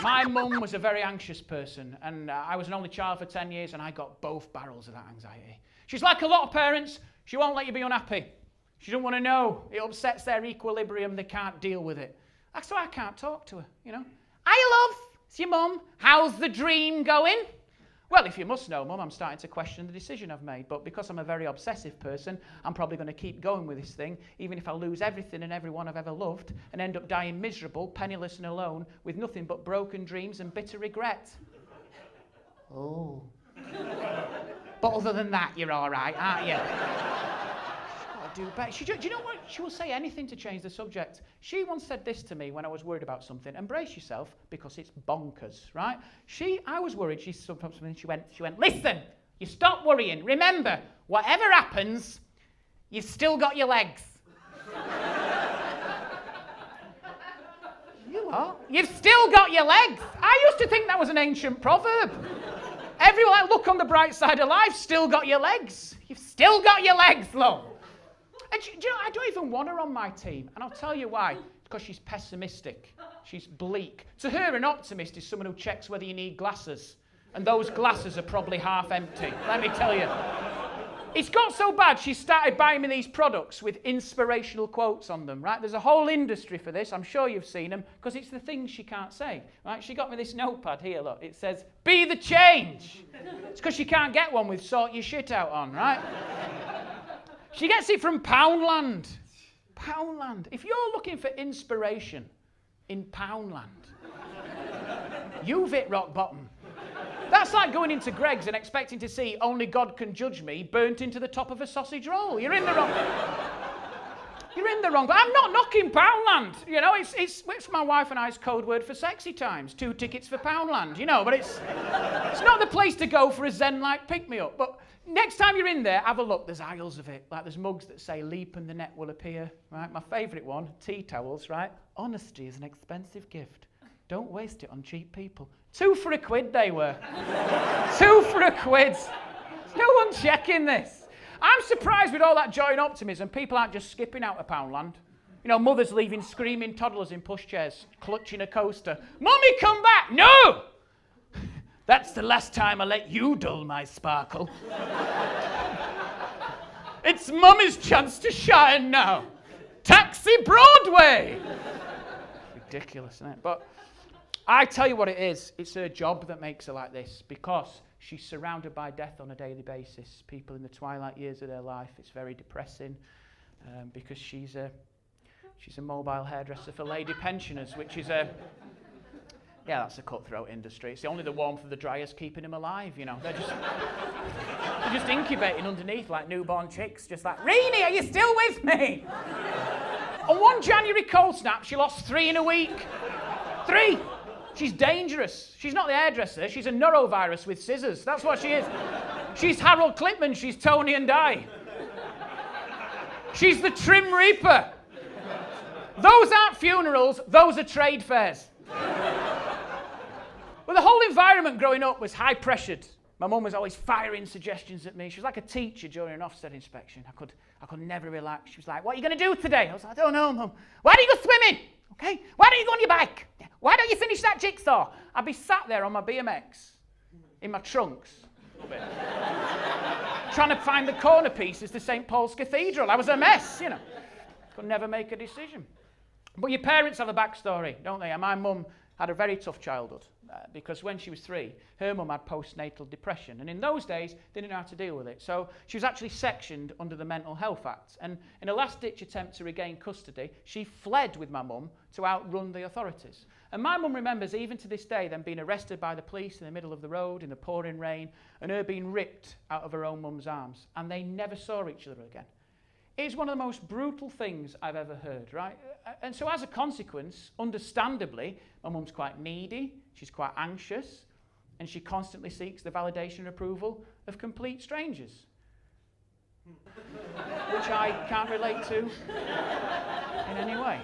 My mum was a very anxious person, and I was an only child for 10 years, and I got both barrels of that anxiety. She's like a lot of parents. She won't let you be unhappy. She doesn't want to know. It upsets their equilibrium. They can't deal with it. That's why I can't talk to her, you know. Hi, love. It's your mum. How's the dream going? Well, if you must know, Mum, I'm starting to question the decision I've made. But because I'm a very obsessive person, I'm probably going to keep going with this thing, even if I lose everything and everyone I've ever loved and end up dying miserable, penniless and alone, with nothing but broken dreams and bitter regret. Oh. But other than that, you're all right, aren't you? Do better. Do you know what? She will say anything to change the subject. She once said this to me when I was worried about something. Embrace yourself because it's bonkers, right? I was worried. She went, listen, you stop worrying. Remember, whatever happens, you've still got your legs. You what? You've still got your legs. I used to think that was an ancient proverb. Everyone, look on the bright side of life, still got your legs. You've still got your legs, love. And do you know, I don't even want her on my team. And I'll tell you why. Because she's pessimistic. She's bleak. To her, an optimist is someone who checks whether you need glasses. And those glasses are probably half empty. Let me tell you. It's got so bad, she started buying me these products with inspirational quotes on them, right? There's a whole industry for this. I'm sure you've seen them, because it's the things she can't say, right? She got me this notepad here, look. It says, be the change. It's because she can't get one with sort your shit out on, right? She gets it from Poundland. Poundland. If you're looking for inspiration in Poundland, you've hit rock bottom. That's like going into Greggs and expecting to see Only God Can Judge Me burnt into the top of a sausage roll. You're in the wrong... You're in the wrong... But I'm not knocking Poundland. You know, it's my wife and I's code word for sexy times. 2 tickets for Poundland, you know. But it's not the place to go for a zen-like pick-me-up. But next time you're in there, have a look. There's aisles of it. Like there's mugs that say, leap and the net will appear. Right? My favourite one, tea towels, right? Honesty is an expensive gift. Don't waste it on cheap people. 2 for a quid they were. 2 for a quid. No one's checking this. I'm surprised with all that joy and optimism, people aren't just skipping out of Poundland. You know, mothers leaving screaming toddlers in pushchairs, clutching a coaster. Mummy, come back! No! That's the last time I let you dull my sparkle. It's Mummy's chance to shine now. Taxi Broadway! Ridiculous, isn't it? But I tell you what it is. It's her job that makes her like this, because she's surrounded by death on a daily basis. People in the twilight years of their life. It's very depressing because she's a mobile hairdresser for lady pensioners, which is a... Yeah, that's a cutthroat industry. It's only the warmth of the dryers keeping them alive, you know. They're just incubating underneath like newborn chicks, just like, Reenie, are you still with me? On one January cold snap, she lost 3 in a week. 3. She's dangerous. She's not the hairdresser. She's a neurovirus with scissors. That's what she is. She's Harold Clipman. She's Tony and I. She's the Trim Reaper. Those aren't funerals. Those are trade fairs. Well, the whole environment growing up was high-pressured. My mum was always firing suggestions at me. She was like a teacher during an Ofsted inspection. I could never relax. She was like, what are you going to do today? I was like, I don't know, Mum. Why don't you go swimming? Okay? Why don't you go on your bike? Why don't you finish that jigsaw? I'd be sat there on my BMX, in my trunks, trying to find the corner pieces to St. Paul's Cathedral. I was a mess, you know. Could never make a decision. But your parents have a backstory, don't they? And my mum had a very tough childhood because when she was 3, her mum had postnatal depression. And in those days, they didn't know how to deal with it. So she was actually sectioned under the Mental Health Act. And in a last-ditch attempt to regain custody, she fled with my mum to outrun the authorities. And my mum remembers, even to this day, them being arrested by the police in the middle of the road in the pouring rain and her being ripped out of her own mum's arms. And they never saw each other again. It's one of the most brutal things I've ever heard, right? And so as a consequence, understandably, my mum's quite needy, she's quite anxious, and she constantly seeks the validation and approval of complete strangers. Which I can't relate to in any way.